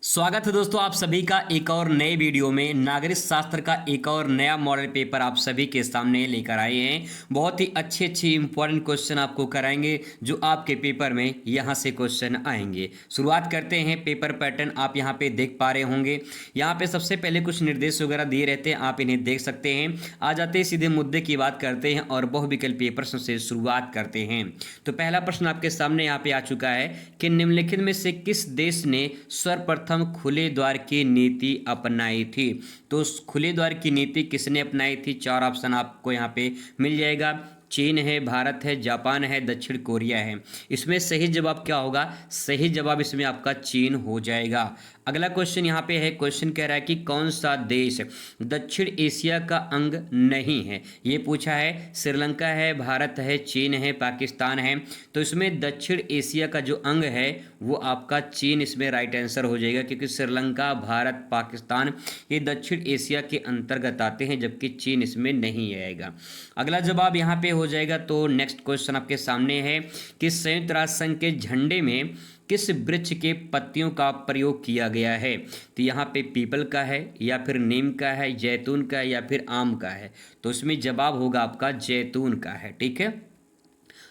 स्वागत है दोस्तों आप सभी का एक और नए वीडियो में। नागरिक शास्त्र का एक और नया मॉडल पेपर आप सभी के सामने लेकर आए हैं। बहुत ही अच्छे इंपॉर्टेंट क्वेश्चन आपको कराएंगे जो आपके पेपर में यहाँ से क्वेश्चन आएंगे। शुरुआत करते हैं। पेपर पैटर्न आप यहाँ पे देख पा रहे होंगे। यहाँ पे सबसे पहले कुछ निर्देश वगैरह दिए रहते हैं, आप इन्हें देख सकते हैं। आ जाते हैं सीधे मुद्दे की बात करते हैं और बहुविकल्पीय प्रश्न से शुरुआत करते हैं। तो पहला प्रश्न आपके सामने यहाँ पे आ चुका है कि निम्नलिखित में से किस देश ने सर्वप्रथम खुले द्वार की नीति अपनाई थी। तो खुले द्वार की नीति किसने अपनाई थी? चार ऑप्शन आपको यहाँ पे मिल जाएगा। चीन है, भारत है, जापान है, दक्षिण कोरिया है। इसमें सही जवाब क्या होगा? सही जवाब इसमें आपका चीन हो जाएगा। अगला क्वेश्चन यहाँ पे है। क्वेश्चन कह रहा है कि कौन सा देश दक्षिण एशिया का अंग नहीं है? ये पूछा है। श्रीलंका है, भारत है, चीन है, पाकिस्तान है। तो इसमें दक्षिण एशिया का जो अंग है वो आपका चीन इसमें राइट आंसर हो जाएगा, क्योंकि श्रीलंका, भारत, पाकिस्तान ये दक्षिण एशिया के अंतर्गत आते हैं, जबकि चीन इसमें नहीं आएगा। अगला जवाब यहाँ पे हो जाएगा। तो नेक्स्ट क्वेश्चन आपके सामने है कि संयुक्त राष्ट्र संघ के झंडे में किस वृक्ष के पत्तियों का प्रयोग किया गया है? तो यहाँ पे पीपल का है, या फिर नीम का है, जैतून का है, या फिर आम का है। तो इसमें जवाब होगा आपका जैतून का है। ठीक है।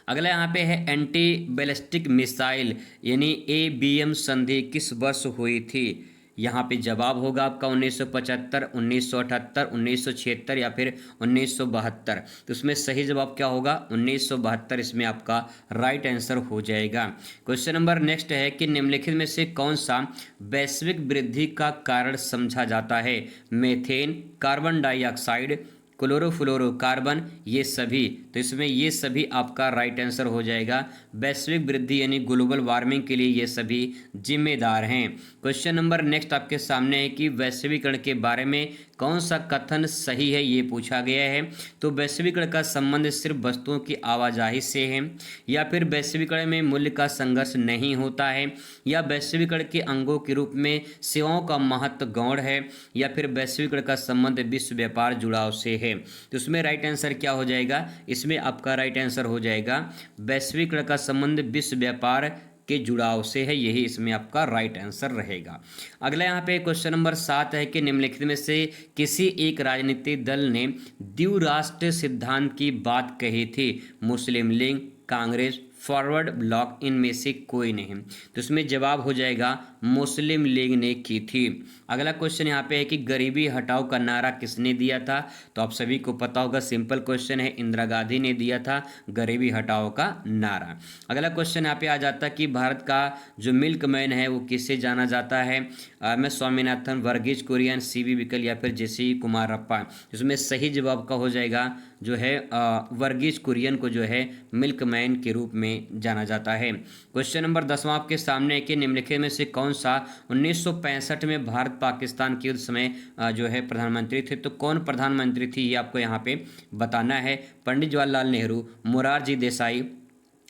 अगला यहाँ पे है एंटी बैलिस्टिक मिसाइल यानी ABM संधि किस वर्ष हुई थी? यहाँ पे जवाब होगा आपका 1975, 1978, 1976 या फिर 1972। तो इसमें सही जवाब क्या होगा? 1972 इसमें आपका राइट आंसर हो जाएगा। क्वेश्चन नंबर नेक्स्ट है कि निम्नलिखित में से कौन सा वैश्विक वृद्धि का कारण समझा जाता है? मीथेन, कार्बन डाइऑक्साइड, क्लोरोफ्लोरोकार्बन, ये सभी। तो इसमें ये सभी आपका राइट आंसर हो जाएगा। वैश्विक वृद्धि यानी ग्लोबल वार्मिंग के लिए ये सभी जिम्मेदार हैं। क्वेश्चन नंबर नेक्स्ट आपके सामने है कि वैश्वीकरण के बारे में कौन सा कथन सही है? ये पूछा गया है। तो वैश्वीकरण का संबंध सिर्फ वस्तुओं की आवाजाही से है, या फिर वैश्वीकरण में मूल्य का संघर्ष नहीं होता है, या वैश्वीकरण के अंगों के रूप में सेवाओं का महत्व गौण है, या फिर वैश्वीकरण का संबंध विश्व व्यापार जुड़ाव से है। तो इसमें राइट आंसर क्या हो जाएगा? इसमें आपका राइट आंसर हो जाएगा वैश्वीकरण का संबंध विश्व व्यापार के जुड़ाव से है। यही इसमें आपका राइट आंसर रहेगा। अगला यहाँ पे क्वेश्चन नंबर 7 है कि निम्नलिखित में से किसी एक राजनीतिक दल ने द्विराष्ट्र सिद्धांत की बात कही थी? मुस्लिम लीग, कांग्रेस, फॉरवर्ड ब्लॉक, इनमें से कोई नहीं। तो इसमें जवाब हो जाएगा मुस्लिम लीग ने की थी। अगला क्वेश्चन यहाँ पे है कि गरीबी हटाओ का नारा किसने दिया था? तो आप सभी को पता होगा, सिंपल क्वेश्चन है, इंदिरा गांधी ने दिया था गरीबी हटाओ का नारा। अगला क्वेश्चन यहाँ पे आ जाता है कि भारत का जो मिल्क मैन है वो किससे जाना जाता है? मैं स्वामीनाथन, वर्गीज कुरियन, CB विकल, या फिर JC कुमारप्पा। इसमें सही जवाब का हो जाएगा जो है वर्गीज कुरियन को जो है मिल्क मैन के रूप में जाना जाता है। क्वेश्चन नंबर 10वां आपके सामने है कि निम्नलिखित में से कौन सा 1965 में भारत पाकिस्तान के युद्ध समय जो है प्रधानमंत्री थे? तो कौन प्रधानमंत्री थी ये आपको यहाँ पे बताना है। पंडित जवाहरलाल नेहरू, मोरारजी देसाई,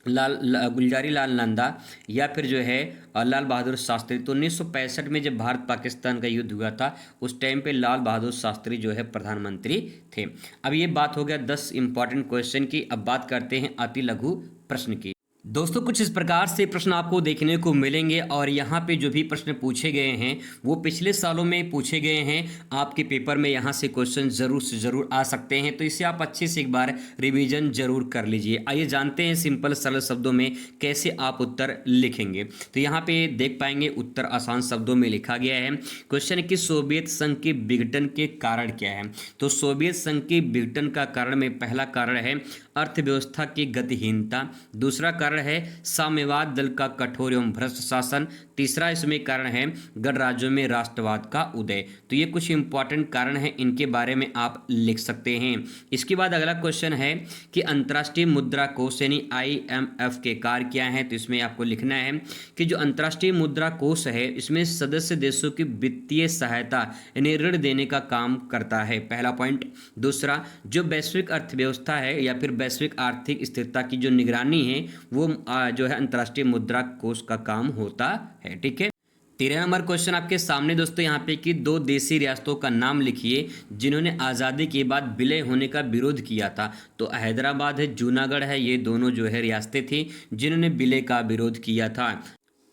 गुलजारी लाल नंदा, या फिर जो है लाल बहादुर शास्त्री। तो 1965 में जब भारत पाकिस्तान का युद्ध हुआ था उस टाइम पे लाल बहादुर शास्त्री जो है प्रधानमंत्री थे। अब ये बात हो गया 10 इंपॉर्टेंट क्वेश्चन की। अब बात करते हैं अति लघु प्रश्न की। दोस्तों कुछ इस प्रकार से प्रश्न आपको देखने को मिलेंगे, और यहाँ पे जो भी प्रश्न पूछे गए हैं वो पिछले सालों में पूछे गए हैं। आपके पेपर में यहाँ से क्वेश्चन ज़रूर से ज़रूर आ सकते हैं, तो इसे आप अच्छे से एक बार रिवीजन जरूर कर लीजिए। आइए जानते हैं सिंपल सरल शब्दों में कैसे आप उत्तर लिखेंगे। तो यहाँ पे देख पाएंगे उत्तर आसान शब्दों में लिखा गया है। क्वेश्चन है कि सोवियत संघ के विघटन के कारण क्या है? तो सोवियत संघ के विघटन का कारण में पहला कारण है अर्थव्यवस्था की गतिहीनता, दूसरा कारण है साम्यवाद दल का कठोर एवं भ्रष्ट शासन, तीसरा इसमें कारण है गणराज्यों में राष्ट्रवाद का उदय। तो ये कुछ इंपॉर्टेंट कारण हैं, इनके बारे में आप लिख सकते हैं। इसके बाद अगला क्वेश्चन है कि अंतर्राष्ट्रीय मुद्रा कोष यानी IMF के कार्य क्या है? तो इसमें आपको लिखना है कि जो अंतर्राष्ट्रीय मुद्रा कोष है इसमें सदस्य देशों की वित्तीय सहायता यानी ऋण देने का काम करता है, पहला पॉइंट। दूसरा, जो वैश्विक अर्थव्यवस्था है या फिर वैश्विक आर्थिक स्थिरता की जो निगरानी है वो जो है अंतर्राष्ट्रीय मुद्रा कोष का काम होता है। ठीक है। 13 नंबर क्वेश्चन आपके सामने दोस्तों यहाँ पे कि दो देशी रियासतों का नाम लिखिए जिन्होंने आज़ादी के बाद विलय होने का विरोध किया था। तो हैदराबाद है, जूनागढ़ है, ये दोनों जो है रियासतें थी जिन्होंने विलय का विरोध किया था।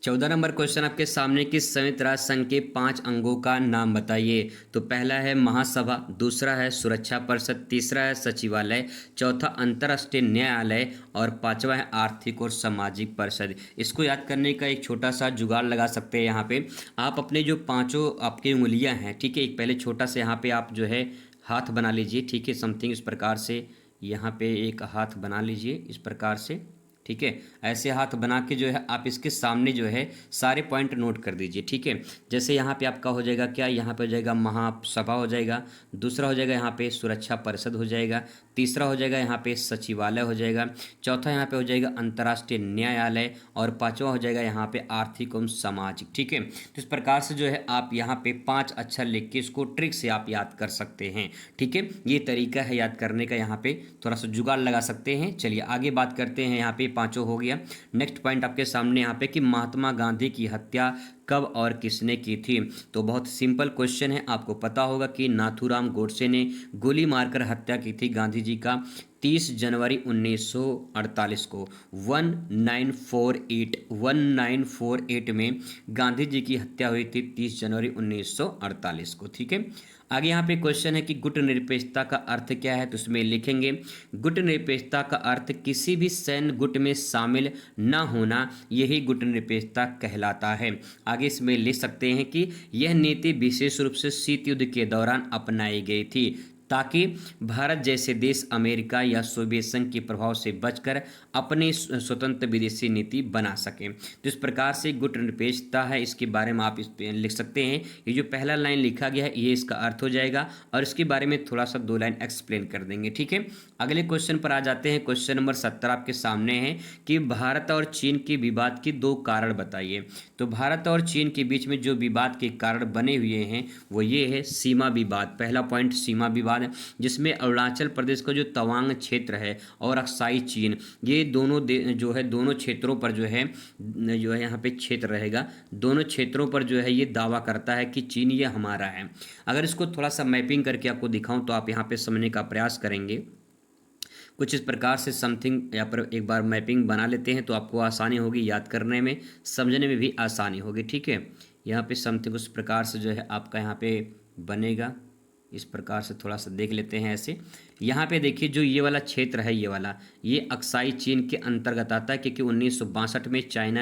14 नंबर क्वेश्चन आपके सामने कि संयुक्त राष्ट्र संघ के 5 अंगों का नाम बताइए। तो पहला है महासभा, दूसरा है सुरक्षा परिषद, तीसरा है सचिवालय, चौथा अंतर्राष्ट्रीय न्यायालय और पांचवा है आर्थिक और सामाजिक परिषद। इसको याद करने का एक छोटा सा जुगाड़ लगा सकते हैं। यहाँ पे आप अपने जो पांचों आपकी उंगलियां हैं, ठीक है, एक पहले छोटा सा यहाँ पे आप जो है हाथ बना लीजिए, ठीक है, समथिंग इस प्रकार से यहाँ पे एक हाथ बना लीजिए इस प्रकार से, ठीक है। ऐसे हाथ बना के जो है आप इसके सामने जो है सारे पॉइंट नोट कर दीजिए, ठीक है। जैसे यहाँ पे आपका हो जाएगा क्या, यहाँ पे हो जाएगा महासभा हो जाएगा, दूसरा हो जाएगा यहाँ पे सुरक्षा परिषद हो जाएगा, तीसरा हो जाएगा यहाँ पे सचिवालय हो जाएगा, चौथा यहाँ पे हो जाएगा अंतर्राष्ट्रीय न्यायालय और पांचवा हो जाएगा यहाँ पे आर्थिक एवं सामाजिक, ठीक है। तो इस प्रकार से जो है आप यहाँ पे 5 अक्षर लिख के इसको ट्रिक से आप याद कर सकते हैं, ठीक है। ये तरीका है याद करने का, यहाँ पे थोड़ा सा जुगाड़ लगा सकते हैं। चलिए आगे बात करते हैं। यहाँ पे पांचों हो गया। नेक्स्ट पॉइंट आपके सामने यहाँ पे कि महात्मा गांधी की हत्या कब और किसने की थी। तो बहुत सिंपल क्वेश्चन है, आपको पता होगा कि नाथूराम गोडसे ने गोली मारकर हत्या की थी गांधी जी का 30 जनवरी 1948 को। 1948 में गांधी जी की हत्या हुई थी 30 जनवरी 1948 को, ठीक है। आगे यहाँ पे क्वेश्चन है कि गुट निरपेक्षता का अर्थ क्या है, तो उसमें लिखेंगे गुट निरपेक्षता का अर्थ किसी भी सैन्य गुट में शामिल न होना, यही गुट निरपेक्षता कहलाता है। आगे इसमें लिख सकते हैं कि यह नीति विशेष रूप से शीत युद्ध के दौरान अपनाई गई थी ताकि भारत जैसे देश अमेरिका या सोवियत संघ के प्रभाव से बचकर अपनी स्वतंत्र विदेशी नीति बना सकें। तो इस प्रकार से गुट निरपेक्षता है, इसके बारे में आप इस लिख सकते हैं। ये जो पहला लाइन लिखा गया है ये इसका अर्थ हो जाएगा और इसके बारे में थोड़ा सा 2 लाइन एक्सप्लेन कर देंगे, ठीक है। अगले क्वेश्चन पर आ जाते हैं। क्वेश्चन नंबर 17 आपके सामने है कि भारत और चीन के विवाद के 2 कारण बताइए। तो भारत और चीन के बीच में जो विवाद के कारण बने हुए हैं वो ये है सीमा विवाद। पहला पॉइंट सीमा विवाद, जिसमें अरुणाचल प्रदेश का जो तवांग क्षेत्र है और अक्साई चीन, ये दोनों जो है दोनों क्षेत्रों पर जो है यहाँ पे क्षेत्र रहेगा, दोनों क्षेत्रों पर जो है ये दावा करता है कि चीन ये हमारा है। अगर इसको थोड़ा सा मैपिंग करके आपको दिखाऊं तो आप यहाँ पे समझने का प्रयास करेंगे। कुछ इस प्रकार से समथिंग यहाँ पर एक बार मैपिंग बना लेते हैं तो आपको आसानी होगी याद करने में, समझने में भी आसानी होगी, ठीक है। यहाँ पे समथिंग उस प्रकार से जो है आपका यहाँ पे बनेगा, इस प्रकार से थोड़ा सा देख लेते हैं। ऐसे यहाँ पे देखिए जो ये वाला क्षेत्र है, ये वाला ये अक्साई चीन के अंतर्गत आता है, क्योंकि 1962 में चाइना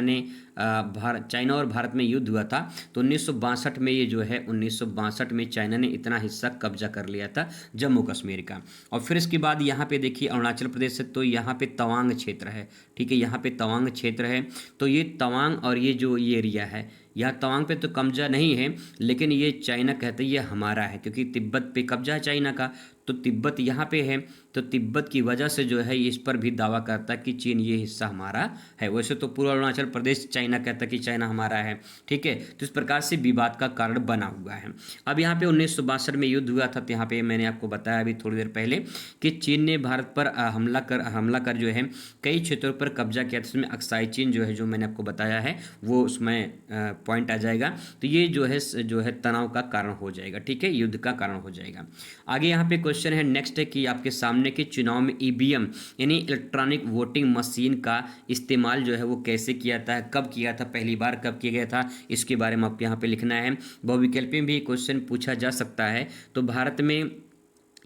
और भारत में युद्ध हुआ था। तो 1962 में ये जो है 1962 में चाइना ने इतना हिस्सा कब्जा कर लिया था जम्मू कश्मीर का। और फिर इसके बाद यहाँ पे देखिए अरुणाचल प्रदेश है, तो यहाँ पे तवांग क्षेत्र है, ठीक है, यहाँ पे तवांग क्षेत्र है। तो ये तवांग और ये जो ये एरिया है, यहाँ तवांग पे तो कब्जा नहीं है, लेकिन ये चाइना कहते हैं ये हमारा है, क्योंकि तिब्बत पे कब्जा है चाइना का, तो तिब्बत यहाँ पे है, तो तिब्बत की वजह से जो है इस पर भी दावा करता है कि चीन ये हिस्सा हमारा है। वैसे तो पूरा अरुणाचल प्रदेश चाइना कहता है कि चाइना हमारा है, ठीक है। तो इस प्रकार से विवाद का कारण बना हुआ है। अब यहाँ पे 1962 में युद्ध हुआ था, तो यहाँ पे मैंने आपको बताया अभी थोड़ी देर पहले कि चीन ने भारत पर हमला कर जो है कई क्षेत्रों पर कब्जा किया था। उसमें अक्साई चीन जो है, जो मैंने आपको बताया है वो उसमें पॉइंट आ जाएगा। तो ये जो है तनाव का कारण हो जाएगा, ठीक है, युद्ध का कारण हो जाएगा। आगे यहाँ पे क्वेश्चन है नेक्स्ट है कि आपके सामने के चुनाव में ईवीएम यानी इलेक्ट्रॉनिक वोटिंग मशीन का इस्तेमाल जो है वो कैसे किया था, कब किया था, पहली बार कब किया गया था, इसके बारे में आपको यहाँ पे लिखना है। बहुविकल्पी में भी क्वेश्चन पूछा जा सकता है। तो भारत में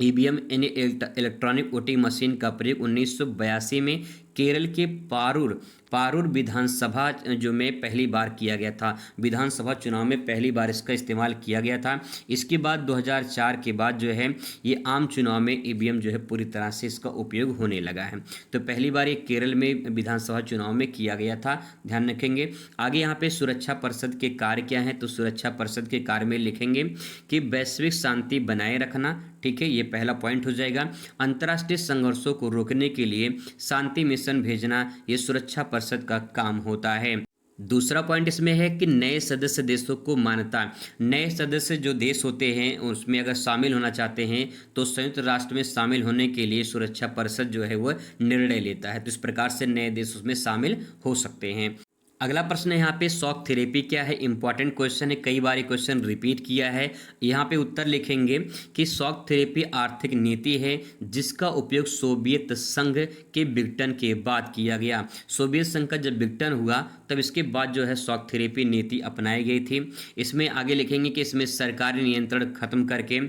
ईवीएम यानी इलेक्ट्रॉनिक वोटिंग मशीन का प्रयोग 1982 में केरल के पारूर विधानसभा जो में पहली बार किया गया था। विधानसभा चुनाव में पहली बार इसका इस्तेमाल किया गया था। इसके बाद 2004 के बाद जो है ये आम चुनाव में ईवीएम जो है पूरी तरह से इसका उपयोग होने लगा है। तो पहली बार ये केरल में विधानसभा चुनाव में किया गया था, ध्यान रखेंगे। आगे यहाँ पे सुरक्षा परिषद के कार्य क्या हैं, तो सुरक्षा परिषद के कार्य में लिखेंगे कि वैश्विक शांति बनाए रखना, ठीक है, ये पहला पॉइंट हो जाएगा। अंतर्राष्ट्रीय संघर्षों को रोकने के लिए शांति मिशन भेजना, ये सुरक्षा परिषद का काम होता है। दूसरा पॉइंट इसमें है कि नए सदस्य देशों को मान्यता, नए सदस्य जो देश होते हैं उसमें अगर शामिल होना चाहते हैं तो संयुक्त राष्ट्र में शामिल होने के लिए सुरक्षा परिषद जो है वह निर्णय लेता है। तो इस प्रकार से नए देश उसमें शामिल हो सकते हैं। अगला प्रश्न है यहाँ पे शॉक थेरेपी क्या है। इंपॉर्टेंट क्वेश्चन है, कई बार ये क्वेश्चन रिपीट किया है। यहाँ पे उत्तर लिखेंगे कि शॉक थेरेपी आर्थिक नीति है जिसका उपयोग सोवियत संघ के विघटन के बाद किया गया। सोवियत संघ का जब विघटन हुआ तब इसके बाद जो है शॉक थेरेपी नीति अपनाई गई थी। इसमें आगे लिखेंगे कि इसमें सरकारी नियंत्रण खत्म करके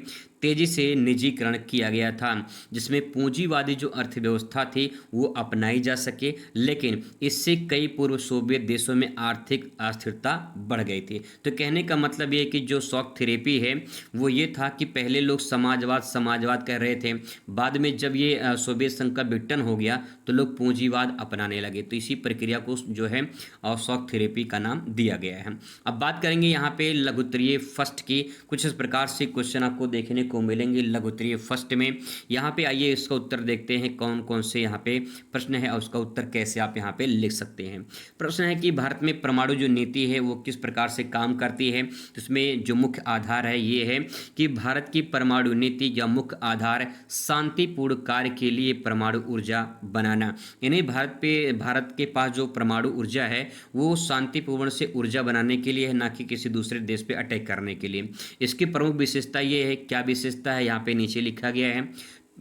तेजी से निजीकरण किया गया था, जिसमें पूंजीवादी जो अर्थव्यवस्था थी वो अपनाई जा सके, लेकिन इससे कई पूर्व सोवियत देशों में आर्थिक अस्थिरता बढ़ गई थी। तो कहने का मतलब ये है कि जो शॉक थेरेपी है वो ये था कि पहले लोग समाजवाद समाजवाद कह रहे थे, बाद में जब ये सोवियत संघ का विघटन हो गया तो लोग पूंजीवाद अपनाने लगे। तो इसी प्रक्रिया को जो है शॉक थेरेपी का नाम दिया गया है। अब बात करेंगे यहाँ पे लघुत्तरीय फर्स्ट की। कुछ इस प्रकार से क्वेश्चन आपको देखने को मिलेंगे लघुत्तरीय फर्स्ट में। यहाँ पे आइए इसका उत्तर देखते हैं कौन कौन से यहाँ पे प्रश्न है और उसका उत्तर कैसे आप यहाँ पे लिख सकते हैं। प्रश्न है कि भारत में परमाणु जो नीति है वो किस प्रकार से काम करती है। तो इसमें जो मुख्य आधार है ये है कि भारत की परमाणु नीति का मुख्य आधार शांतिपूर्ण कार्य के लिए परमाणु ऊर्जा बनाना, यानी भारत के पास जो परमाणु ऊर्जा है वो शांतिपूर्ण से ऊर्जा बनाने के लिए है, ना कि किसी दूसरे देश पे अटैक करने के लिए। इसकी प्रमुख विशेषता ये है, क्या विशेषता है यहाँ पे नीचे लिखा गया है।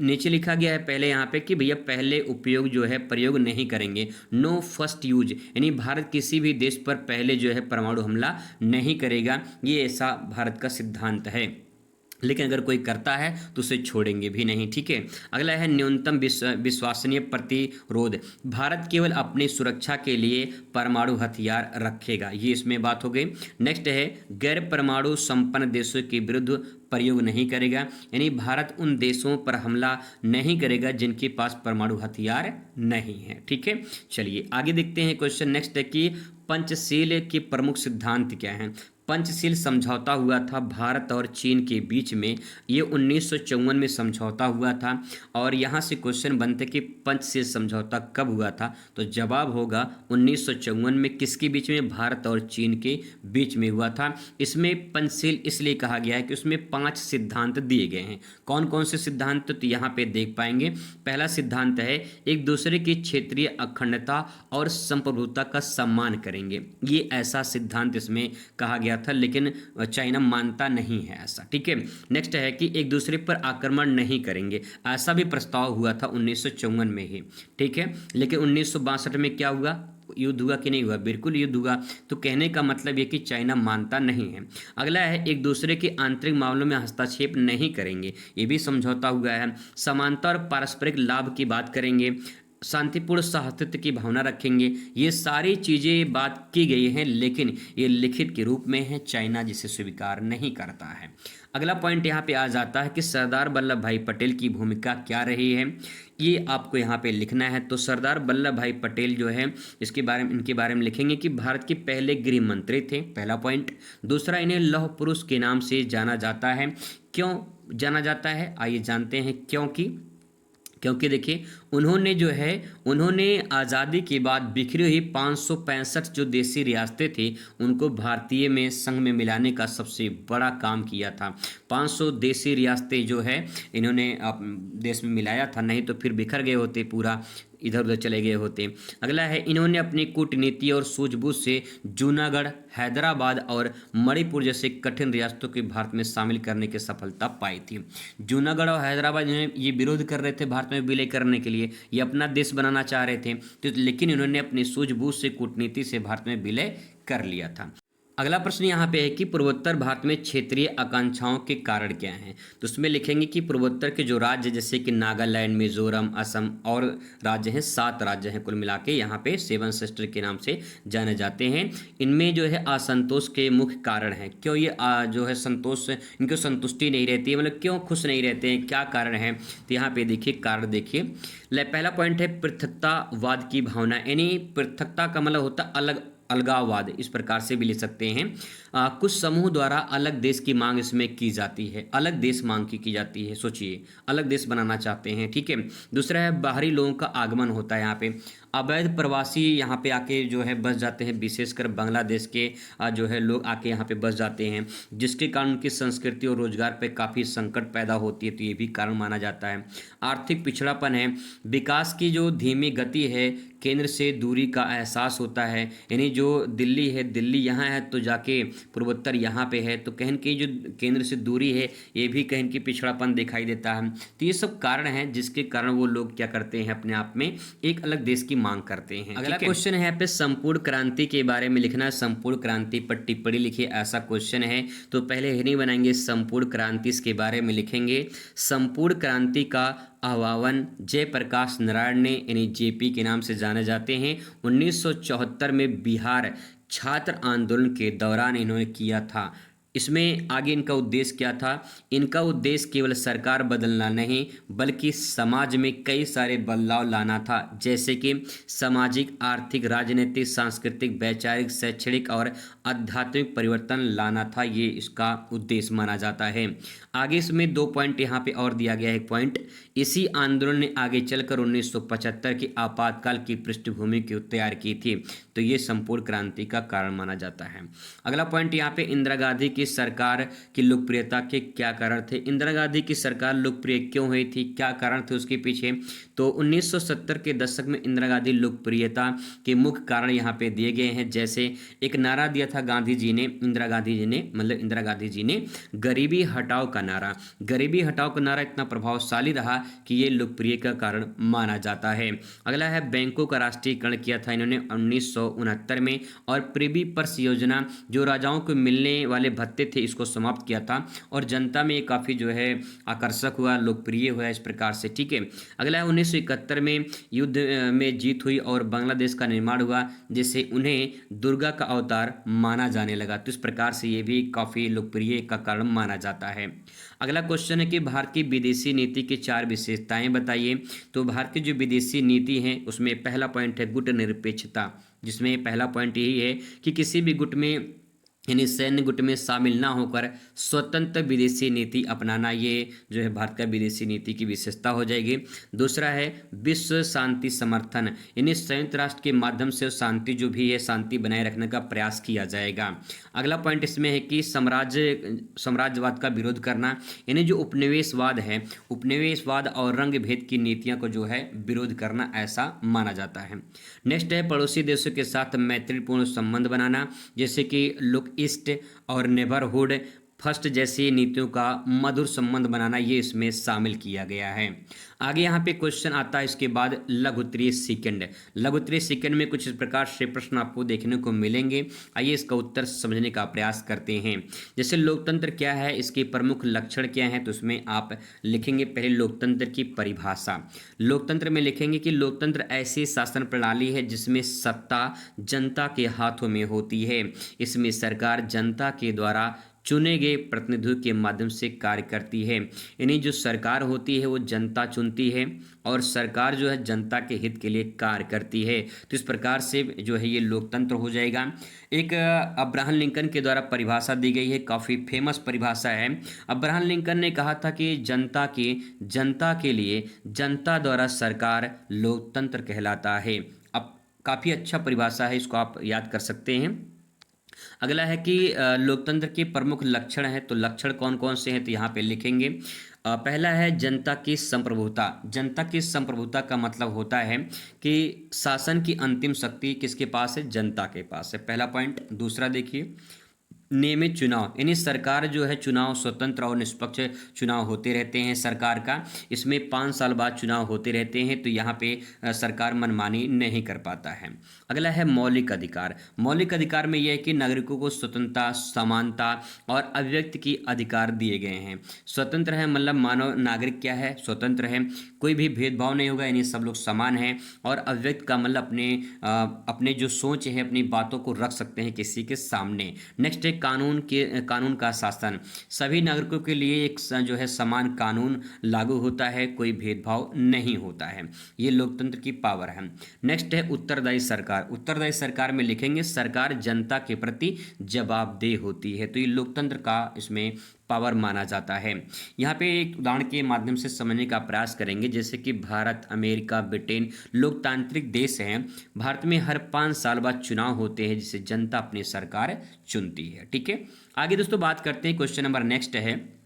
नीचे लिखा गया है पहले यहाँ पे कि भैया पहले उपयोग जो है प्रयोग नहीं करेंगे, नो फर्स्ट यूज, यानी भारत किसी भी देश पर पहले जो है परमाणु हमला नहीं करेगा, ये ऐसा भारत का सिद्धांत है। लेकिन अगर कोई करता है तो उसे छोड़ेंगे भी नहीं। ठीक है, अगला है न्यूनतम विश्वसनीय प्रतिरोध। भारत केवल अपनी सुरक्षा के लिए परमाणु हथियार रखेगा, ये इसमें बात हो गई। नेक्स्ट है गैर परमाणु संपन्न देशों के विरुद्ध प्रयोग नहीं करेगा, यानी भारत उन देशों पर हमला नहीं करेगा जिनके पास परमाणु हथियार नहीं है। ठीक है, चलिए आगे देखते हैं क्वेश्चन। नेक्स्ट है कि पंचशील के प्रमुख सिद्धांत क्या हैं। पंचशील समझौता हुआ था भारत और चीन के बीच में, ये 1954 में समझौता हुआ था। और यहाँ से क्वेश्चन बनते कि पंचशील समझौता कब हुआ था, तो जवाब होगा 1954 में। किसके बीच में? भारत और चीन के बीच में हुआ था। इसमें पंचशील इसलिए कहा गया है कि उसमें 5 सिद्धांत दिए गए हैं। कौन कौन से सिद्धांत, तो यहाँ पे देख पाएंगे। पहला सिद्धांत है एक दूसरे की क्षेत्रीय अखंडता और संप्रभुता का सम्मान करेंगे, ये ऐसा सिद्धांत इसमें कहा गया था, लेकिन चाइना मानता नहीं है ऐसा। ठीक है, नेक्स्ट है कि एक दूसरे पर आक्रमण नहीं करेंगे, ऐसा भी प्रस्ताव हुआ था 1954 में ही। ठीक है, लेकिन 1962 में क्या हुआ, युद्ध हुआ कि नहीं हुआ? बिल्कुल युद्ध हुआ। तो कहने का मतलब ये कि चाइना मानता नहीं है। अगला है एक दूसरे के आंतरिक मामलों में हस्तक्षेप नहीं करेंगे, ये भी समझौता हुआ है। समानता और पारस्परिक लाभ की बात करेंगे, शांतिपूर्ण सहअस्तित्व की भावना रखेंगे, ये सारी चीज़ें बात की गई हैं, लेकिन ये लिखित के रूप में है, चाइना जिसे स्वीकार नहीं करता है। अगला पॉइंट यहाँ पे आ जाता है कि सरदार वल्लभ भाई पटेल की भूमिका क्या रही है, ये आपको यहाँ पे लिखना है। तो सरदार वल्लभ भाई पटेल जो है इनके बारे में लिखेंगे कि भारत के पहले गृह मंत्री थे, पहला पॉइंट। दूसरा, इन्हें लौह पुरुष के नाम से जाना जाता है। क्यों जाना जाता है, आइए जानते हैं। क्योंकि देखिए उन्होंने आज़ादी के बाद बिखरी हुई 565 जो देसी रियासतें थी उनको भारतीय में संघ में मिलाने का सबसे बड़ा काम किया था। 500 देसी रियासतें जो है इन्होंने देश में मिलाया था, नहीं तो फिर बिखर गए होते, पूरा इधर उधर चले गए होते। अगला है इन्होंने अपनी कूटनीति और सूझबूझ से जूनागढ़, हैदराबाद और मणिपुर जैसे कठिन रियासतों के भारत में शामिल करने की सफलता पाई थी। जूनागढ़ और हैदराबाद ये विरोध कर रहे थे भारत में विलय करने के लिए, ये अपना देश बनाना चाह रहे थे, तो लेकिन इन्होंने अपनी सूझबूझ से कूटनीति से भारत में विलय कर लिया था। अगला प्रश्न यहाँ पे है कि पूर्वोत्तर भारत में क्षेत्रीय आकांक्षाओं के कारण क्या हैं। तो उसमें लिखेंगे कि पूर्वोत्तर के जो राज्य जैसे कि नागालैंड, मिजोरम, असम और राज्य हैं, 7 राज्य हैं कुल मिला के, यहाँ पे 7 सिस्टर के नाम से जाने जाते हैं। इनमें जो है असंतोष के मुख्य कारण हैं। क्यों ये जो है इनको संतुष्टि नहीं रहती है, मतलब क्यों खुश नहीं रहते हैं, क्या कारण है? तो यहाँ पे देखिए कारण देखिए। पहला पॉइंट है पृथकतावाद की भावना, यानी पृथकता का मतलब होता अलगाववाद, इस प्रकार से भी लिख सकते हैं। कुछ समूह द्वारा अलग देश की मांग इसमें की जाती है, अलग देश मांग की जाती है। सोचिए, अलग देश बनाना चाहते हैं। ठीक है, दूसरा है बाहरी लोगों का आगमन होता है यहाँ पे। अवैध प्रवासी यहाँ पे आके जो है बस जाते हैं, विशेषकर बांग्लादेश के जो है लोग आके यहाँ पे बस जाते हैं, जिसके कारण उनकी संस्कृति और रोजगार पे काफ़ी संकट पैदा होती है, तो ये भी कारण माना जाता है। आर्थिक पिछड़ापन है, विकास की जो धीमी गति है, केंद्र से दूरी का एहसास होता है, यानी जो दिल्ली है, दिल्ली यहाँ है तो जाके पूर्वोत्तर यहाँ पे है, तो कहीं की जो केंद्र से दूरी है ये भी कहीं की पिछड़ापन दिखाई देता है। तो ये सब कारण हैं जिसके कारण वो लोग क्या करते हैं, अपने आप में एक अलग देश की मांग करते हैं। अगला क्वेश्चन है यहाँ पे संपूर्ण क्रांति के बारे में लिखना है। संपूर्ण क्रांति पर टिप्पणी लिखिए, ऐसा क्वेश्चन है। तो पहले हेडिंग बनाएंगे संपूर्ण क्रांति, इसके बारे में लिखेंगे। संपूर्ण क्रांति का आह्वान जयप्रकाश नारायण ने, यानी जेपी के नाम से जाने जाते हैं, 1974 में बिहार छात्र आंदोलन के दौरान इन्होंने किया था। इसमें आगे इनका उद्देश्य क्या था? इनका उद्देश्य केवल सरकार बदलना नहीं बल्कि समाज में कई सारे बदलाव लाना था, जैसे कि सामाजिक, आर्थिक, राजनीतिक, सांस्कृतिक, वैचारिक, शैक्षणिक और आध्यात्मिक परिवर्तन लाना था। ये इसका उद्देश्य माना जाता है। आगे इसमें 2 पॉइंट यहाँ पे और दिया गया है। पॉइंट, इसी आंदोलन ने आगे चलकर 1975 की आपातकाल की पृष्ठभूमि की तैयार की थी, तो ये संपूर्ण क्रांति का कारण माना जाता है। अगला पॉइंट यहाँ पे, इंदिरा गांधी की सरकार की लोकप्रियता के क्या कारण थे? इंदिरा गांधी की सरकार लोकप्रिय क्यों हुई थी, क्या कारण थे उसके पीछे? तो 1970 के दशक में इंदिरा गांधी लोकप्रियता के मुख्य कारण यहाँ पे दिए गए हैं। जैसे एक नारा दिया था गांधी जी ने, इंदिरा गांधी जी ने गरीबी हटाओ का नारा। गरीबी हटाओ का नारा इतना प्रभावशाली रहा कि ये लोकप्रिय का कारण माना जाता है। अगला है, बैंकों का राष्ट्रीयकरण किया था इन्होंने 1969 में, और प्रिवी पर्स योजना जो राजाओं को मिलने वाले भत्ते थे इसको समाप्त किया था, और जनता में काफ़ी जो है आकर्षक हुआ, लोकप्रिय हुआ इस प्रकार से। ठीक है। अगला है, 1971 में युद्ध में जीत हुई और बांग्लादेश का निर्माण हुआ, जिससे उन्हें दुर्गा का अवतार माना जाने लगा, तो इस प्रकार से ये भी काफ़ी लोकप्रिय का कारण माना जाता है। अगला क्वेश्चन है कि भारत की विदेशी नीति की 4 विशेषताएं बताइए। तो भारत की जो विदेशी नीति है उसमें पहला पॉइंट है गुटनिरपेक्षता, जिसमें पहला पॉइंट यही है कि किसी भी गुट में, यानी सैन्य गुट में शामिल ना होकर स्वतंत्र विदेशी नीति अपनाना, ये जो है भारत का विदेशी नीति की विशेषता हो जाएगी। दूसरा है विश्व शांति समर्थन, यानी संयुक्त राष्ट्र के माध्यम से शांति जो भी है, शांति बनाए रखने का प्रयास किया जाएगा। अगला पॉइंट इसमें है कि साम्राज्यवाद का विरोध करना, यानी जो उपनिवेशवाद है, उपनिवेशवाद और रंग भेद की नीतियों को जो है विरोध करना, ऐसा माना जाता है। नेक्स्ट है पड़ोसी देशों के साथ मैत्रीपूर्ण संबंध बनाना, जैसे कि लुक ईस्ट और नेबरहुड फर्स्ट जैसी नीतियों का मधुर संबंध बनाना, ये इसमें शामिल किया गया है। आगे यहाँ पे क्वेश्चन आता है इसके बाद लघुत्तरीय सेकंड। लघुत्तरीय सेकंड में कुछ इस प्रकार से प्रश्न आपको देखने को मिलेंगे। आइए इसका उत्तर समझने का प्रयास करते हैं। जैसे लोकतंत्र क्या है, इसके प्रमुख लक्षण क्या हैं, तो उसमें आप लिखेंगे पहले लोकतंत्र की परिभाषा। लोकतंत्र में लिखेंगे कि लोकतंत्र ऐसी शासन प्रणाली है जिसमें सत्ता जनता के हाथों में होती है। इसमें सरकार जनता के द्वारा चुने गए प्रतिनिधियों के माध्यम से कार्य करती है, यानी जो सरकार होती है वो जनता चुनती है और सरकार जो है जनता के हित के लिए कार्य करती है। तो इस प्रकार से जो है ये लोकतंत्र हो जाएगा। एक अब्राहम लिंकन के द्वारा परिभाषा दी गई है, काफ़ी फेमस परिभाषा है। अब्राहम लिंकन ने कहा था कि जनता के लिए जनता द्वारा सरकार लोकतंत्र कहलाता है। अब काफ़ी अच्छा परिभाषा है, इसको आप याद कर सकते हैं। अगला है कि लोकतंत्र के प्रमुख लक्षण हैं, तो लक्षण कौन कौन से हैं, तो यहाँ पे लिखेंगे। पहला है जनता की संप्रभुता। जनता की संप्रभुता का मतलब होता है कि शासन की अंतिम शक्ति किसके पास है, जनता के पास है, पहला पॉइंट। दूसरा देखिए नियमित चुनाव, यानी सरकार जो है चुनाव, स्वतंत्र और निष्पक्ष चुनाव होते रहते हैं सरकार का। इसमें 5 साल बाद चुनाव होते रहते हैं, तो यहाँ पे सरकार मनमानी नहीं कर पाता है। अगला है मौलिक अधिकार। मौलिक अधिकार में यह है कि नागरिकों को स्वतंत्रता, समानता और अभिव्यक्ति की अधिकार दिए गए हैं। स्वतंत्र है मतलब मानव नागरिक क्या है, स्वतंत्र है, कोई भी भेदभाव नहीं होगा, यानी सब लोग समान हैं। और अभिव्यक्त का मतलब अपने जो सोच है, अपनी बातों को रख सकते हैं किसी के सामने। नेक्स्ट है कानून का शासन। सभी नागरिकों के लिए एक जो है समान कानून लागू होता है, कोई भेदभाव नहीं होता है, ये लोकतंत्र की पावर है। नेक्स्ट है उत्तरदायी सरकार। उत्तरदायी सरकार में लिखेंगे सरकार जनता के प्रति जवाबदेह होती है, तो ये लोकतंत्र का इसमें पावर माना जाता है। यहाँ पे एक उदाहरण के माध्यम से समझने का प्रयास करेंगे, जैसे कि भारत, अमेरिका, ब्रिटेन लोकतांत्रिक देश हैं। भारत में हर 5 साल बाद चुनाव होते हैं जिसे जनता अपनी सरकार चुनती है। ठीक है, आगे दोस्तों बात करते हैं। क्वेश्चन नंबर नेक्स्ट है,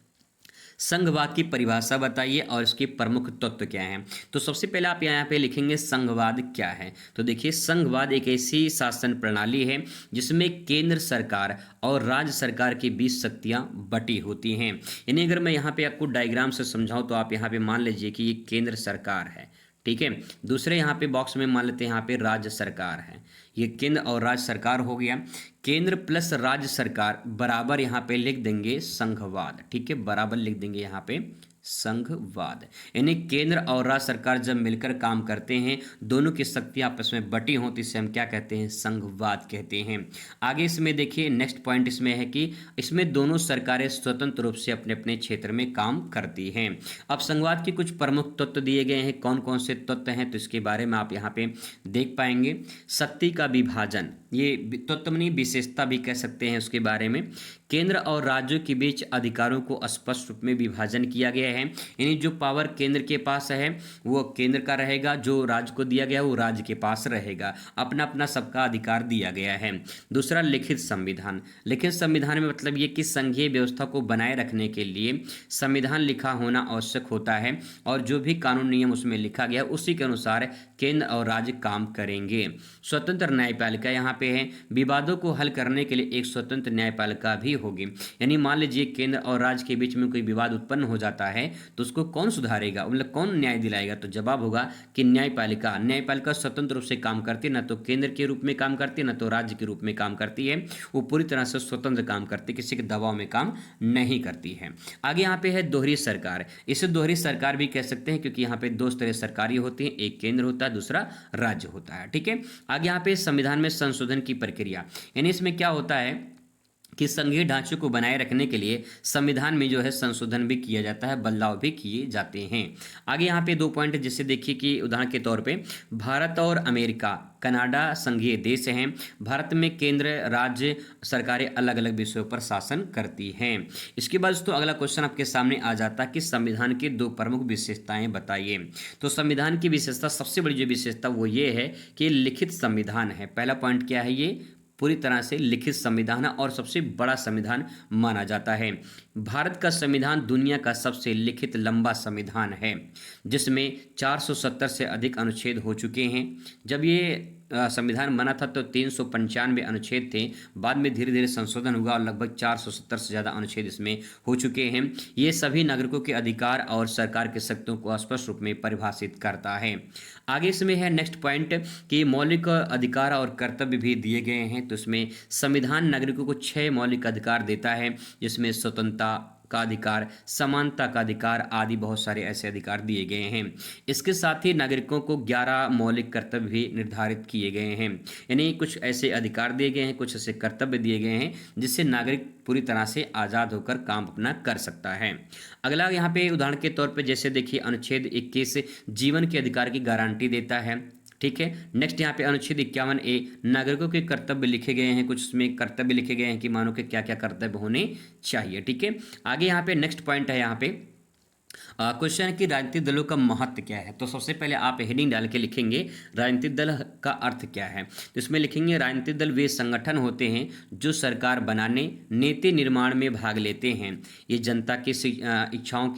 संघवाद की परिभाषा बताइए और इसके प्रमुख तत्व क्या हैं। तो सबसे पहले आप यहाँ पे लिखेंगे संघवाद क्या है। तो देखिए, संघवाद एक ऐसी शासन प्रणाली है जिसमें केंद्र सरकार और राज्य सरकार के बीच शक्तियां बटी होती हैं। यानी अगर मैं यहाँ पे आपको डायग्राम से समझाऊं तो आप यहाँ पे मान लीजिए कि ये केंद्र सरकार है, ठीक है। दूसरे यहाँ पे बॉक्स में मान लेते हैं यहाँ पे राज्य सरकार है। ये केंद्र और राज्य सरकार हो गया। केंद्र प्लस राज्य सरकार बराबर यहाँ पे लिख देंगे संघवाद। ठीक है, बराबर लिख देंगे यहाँ पे संघवाद। यानी केंद्र और राज्य सरकार जब मिलकर काम करते हैं, दोनों की शक्तियां आपस में बटी होती, इसे हम क्या कहते हैं, संघवाद कहते हैं। आगे इसमें देखिए, नेक्स्ट पॉइंट इसमें है कि इसमें दोनों सरकारें स्वतंत्र रूप से अपने अपने क्षेत्र में काम करती हैं। अब संघवाद के कुछ प्रमुख तत्व दिए गए हैं, कौन कौन से तत्व हैं तो इसके बारे में आप यहाँ पे देख पाएंगे। शक्ति का विभाजन, ये तत्व नहीं विशेषता भी कह सकते हैं उसके बारे में। केंद्र और राज्यों के बीच अधिकारों को स्पष्ट रूप में विभाजन किया गया है। यानी जो पावर केंद्र के पास है वो केंद्र का रहेगा, जो राज्य को दिया गया वो राज्य के पास रहेगा, अपना अपना सबका अधिकार दिया गया है। दूसरा, लिखित संविधान। लिखित संविधान में मतलब ये कि संघीय व्यवस्था को बनाए रखने के लिए संविधान लिखा होना आवश्यक होता है और जो भी कानून नियम उसमें लिखा गया उसी के अनुसार केंद्र और राज्य काम करेंगे। स्वतंत्र न्यायपालिका यहाँ पे है, विवादों को हल करने के लिए एक स्वतंत्र न्यायपालिका भी होगी। यानी मान लीजिए केंद्र और राज्य के बीच में कोई विवाद उत्पन्न हो जाता है तो उसको कौन सुधारेगा, मतलब कौन न्याय दिलाएगा, तो जवाब होगा कि न्यायपालिका। न्यायपालिका स्वतंत्र रूप से काम करती है, ना तो केंद्र के रूप में काम करती है ना तो राज्य के रूप में काम करती है। वो पूरी तरह से स्वतंत्र काम करती है, किसी के दबाव में काम नहीं करती है। आगे यहाँ पे है दोहरी सरकार। इसे दोहरी सरकार भी कह सकते हैं क्योंकि यहाँ पे दो तरह सरकारी होती है, एक केंद्र होता है दूसरा राज्य होता है। ठीक है, आगे यहाँ पे संविधान में संशोधन की प्रक्रिया, यानी इसमें क्या होता है कि संघीय ढांचे को बनाए रखने के लिए संविधान में जो है संशोधन भी किया जाता है, बदलाव भी किए जाते हैं। आगे यहाँ पे 2 पॉइंट जिससे देखिए कि उदाहरण के तौर पे भारत और अमेरिका, कनाडा संघीय देश हैं। भारत में केंद्र राज्य सरकारें अलग अलग विषयों पर शासन करती हैं। इसके बाद दोस्तों अगला क्वेश्चन आपके सामने आ जाता है कि संविधान की 2 प्रमुख विशेषताएं बताइए। तो संविधान की विशेषता, सबसे बड़ी जो विशेषता वो ये है कि लिखित संविधान है। पहला पॉइंट क्या है, ये पूरी तरह से लिखित संविधान है और सबसे बड़ा संविधान माना जाता है। भारत का संविधान दुनिया का सबसे लिखित लंबा संविधान है जिसमें 470 से अधिक अनुच्छेद हो चुके हैं। जब ये संविधान बना था तो 395 अनुच्छेद थे, बाद में धीरे धीरे संशोधन हुआ और लगभग 470 से ज़्यादा अनुच्छेद इसमें हो चुके हैं। ये सभी नागरिकों के अधिकार और सरकार के शक्तियों को स्पष्ट रूप में परिभाषित करता है। आगे इसमें है नेक्स्ट पॉइंट कि मौलिक अधिकार और कर्तव्य भी दिए गए हैं। तो इसमें संविधान नागरिकों को 6 मौलिक अधिकार देता है जिसमें स्वतंत्रता का अधिकार, समानता का अधिकार आदि बहुत सारे ऐसे अधिकार दिए गए हैं। इसके साथ ही नागरिकों को 11 मौलिक कर्तव्य भी निर्धारित किए गए हैं। यानी कुछ ऐसे अधिकार दिए गए हैं, कुछ ऐसे कर्तव्य दिए गए हैं जिससे नागरिक पूरी तरह से आज़ाद होकर काम अपना कर सकता है। अगला यहाँ पे उदाहरण के तौर पे जैसे देखिए अनुच्छेद 21 जीवन के अधिकार की गारंटी देता है। ठीक है, नेक्स्ट यहाँ पे अनुच्छेद 51A नागरिकों के कर्तव्य लिखे गए हैं, कुछ उसमें कर्तव्य लिखे गए हैं कि मानो के क्या क्या कर्तव्य होने चाहिए। ठीक है, आगे यहाँ पे नेक्स्ट पॉइंट है, यहाँ पे क्वेश्चन है कि राजनीतिक दलों का महत्व क्या है। तो सबसे पहले आप हेडिंग डाल के लिखेंगे राजनीतिक दल का अर्थ क्या है। तो इसमें लिखेंगे राजनीतिक दल वे संगठन होते हैं जो सरकार बनाने, नीति निर्माण में भाग लेते हैं। ये जनता की इच्छाओं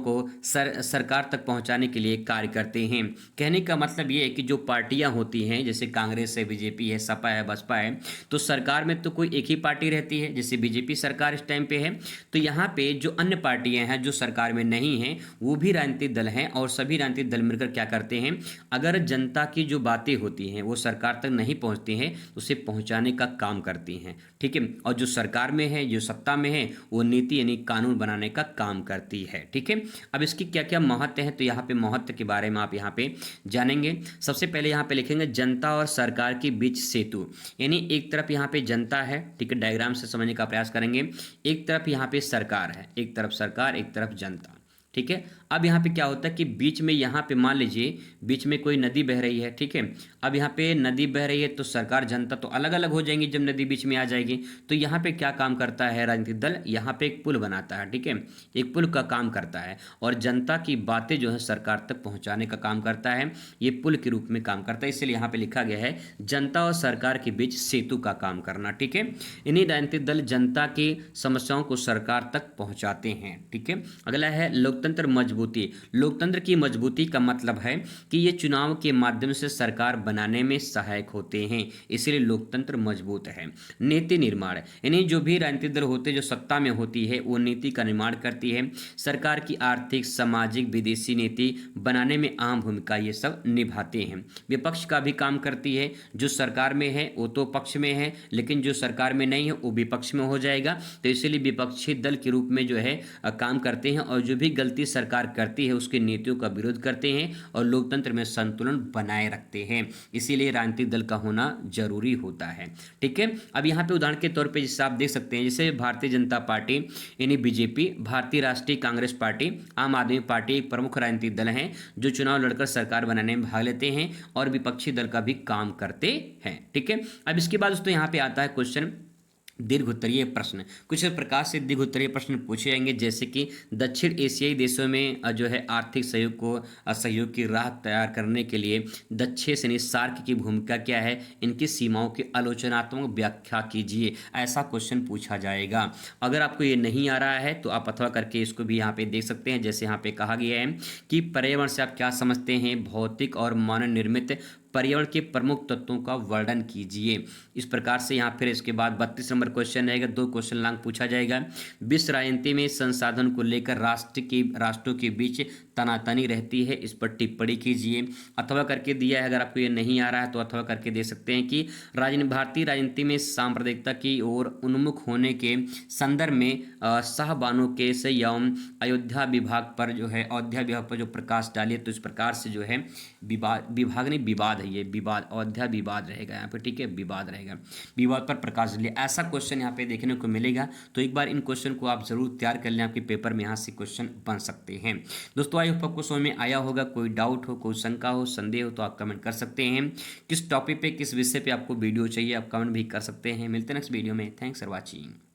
को सरकार तक पहुंचाने के लिए कार्य करते हैं। कहने का मतलब ये है कि जो पार्टियां होती हैं जैसे कांग्रेस है, बीजेपी है, सपा है, बसपा है, तो सरकार में तो कोई एक ही पार्टी रहती है, जैसे बीजेपी सरकार इस टाइम पे है। तो यहाँ पे जो अन्य पार्टियां हैं जो सरकार में नहीं हैं वो भी राजनीतिक दल हैं और सभी राजनीतिक दल मिलकर क्या करते हैं, अगर जनता की जो बातें होती हैं वो सरकार तक नहीं पहुंचती हैं तो उसे पहुंचाने का काम करती हैं। ठीक है, और जो सरकार में है, जो सत्ता में है, वो नीति यानी कानून बनाने का काम करती है। ठीक है, अब इसकी क्या क्या महत्व है तो यहाँ पे महत्व के बारे में आप यहाँ पे जानेंगे। सबसे पहले यहाँ पे लिखेंगे जनता और सरकार के बीच सेतु, यानी एक तरफ यहाँ पे जनता है, ठीक है, डायग्राम से समझने का प्रयास करेंगे। एक तरफ यहाँ पे सरकार है, एक तरफ सरकार, एक तरफ जनता। ठीक है। अब यहाँ पे क्या होता है कि बीच में यहाँ पे मान लीजिए बीच में कोई नदी बह रही है, ठीक है। अब यहाँ पे नदी बह रही है तो सरकार जनता तो अलग अलग हो जाएंगी जब नदी बीच में आ जाएगी। तो यहाँ पे क्या काम करता है राजनीतिक दल, यहाँ पे एक पुल बनाता है, ठीक है, एक पुल का काम करता है और जनता की बातें जो है सरकार तक पहुँचाने का काम करता है। ये पुल के रूप में काम करता है, इसलिए यहाँ पे लिखा गया है जनता और सरकार के बीच सेतु का काम करना, ठीक है। इन्हीं राजनीतिक दल जनता की समस्याओं को सरकार तक पहुँचाते हैं, ठीक है। अगला है लोकतंत्र मजबूती। लोकतंत्र की मजबूती का मतलब है कि ये चुनाव के माध्यम से सरकार बनाने में सहायक होते हैं, इसलिए लोकतंत्र मजबूत है। नीति निर्माण, यानी जो भी राजनीतिक दल होते हैं जो सत्ता में होती है वो नीति का निर्माण करती है, सरकार की आर्थिक सामाजिक विदेशी नीति बनाने में अहम भूमिका ये सब निभाते हैं। विपक्ष का भी काम करती है, जो सरकार में है वो तो पक्ष में है, लेकिन जो सरकार में नहीं है वो विपक्ष में हो जाएगा, तो इसलिए विपक्षी दल के रूप में जो है काम करते हैं और जो भी गलती सरकार करती है उसकी नीतियों का विरोध करते हैं और लोकतंत्र में संतुलन बनाए रखते हैं, इसीलिए राजनीतिक दल का होना जरूरी होता है, ठीक है। अब यहाँ पे उदाहरण के तौर पे जैसे आप देख सकते हैं, जैसे भारतीय जनता पार्टी यानी बीजेपी, भारतीय राष्ट्रीय कांग्रेस पार्टी, आम आदमी पार्टी एक प्रमुख राजनीतिक दल हैं जो चुनाव लड़कर सरकार बनाने में भाग लेते हैं और विपक्षी दल का भी काम करते हैं, ठीक है। अब इसके बाद दोस्तों यहाँ पे आता है क्वेश्चन दीर्घ उत्तरीय प्रश्न। कुछ इस प्रकार से दीर्घ उत्तरीय प्रश्न पूछे जाएंगे, जैसे कि दक्षिण एशियाई देशों में जो है आर्थिक सहयोग को सहयोग की राह तैयार करने के लिए दक्षिण यानी सार्क की भूमिका क्या है, इनकी सीमाओं की आलोचनात्मक व्याख्या कीजिए, ऐसा क्वेश्चन पूछा जाएगा। अगर आपको ये नहीं आ रहा है तो आप अथवा करके इसको भी यहाँ पे देख सकते हैं। जैसे यहाँ पे कहा गया है कि पर्यावरण से आप क्या समझते हैं, भौतिक और मानव निर्मित पर्यावरण के प्रमुख तत्वों का वर्णन कीजिए। इस प्रकार से यहाँ फिर इसके बाद 32 नंबर क्वेश्चन रहेगा, 2 क्वेश्चन लांग पूछा जाएगा। विश्व राजनीति में संसाधन को लेकर राष्ट्रों के बीच तनातनी रहती है, इस पर टिप्पणी कीजिए। अथवा करके दिया है, अगर आपको ये नहीं आ रहा है तो अथवा करके दे सकते हैं कि भारतीय राजनीति में सांप्रदायिकता की ओर उन्मुख होने के संदर्भ में शाहबानो एवं अयोध्या विभाग पर जो प्रकाश डालिए। तो इस प्रकार से जो है विभाग नहीं विवाद है, ये विवाद अयोध्या विवाद रहेगा यहाँ पे, ठीक है, विवाद रहेगा, विवाद पर प्रकाश डालिए, ऐसा क्वेश्चन यहाँ पे देखने को मिलेगा। तो एक बार इन क्वेश्चन को आप जरूर तैयार कर लें, आपके पेपर में यहाँ से क्वेश्चन बन सकते हैं। दोस्तों आई होप आपको समझ में आया होगा। कोई डाउट हो, कोई शंका हो, संदेह हो तो आप कमेंट कर सकते हैं। किस टॉपिक पे, किस विषय पे आपको वीडियो चाहिए आप कमेंट भी कर सकते हैं। मिलते हैं नेक्स्ट वीडियो में। Thanks for watching.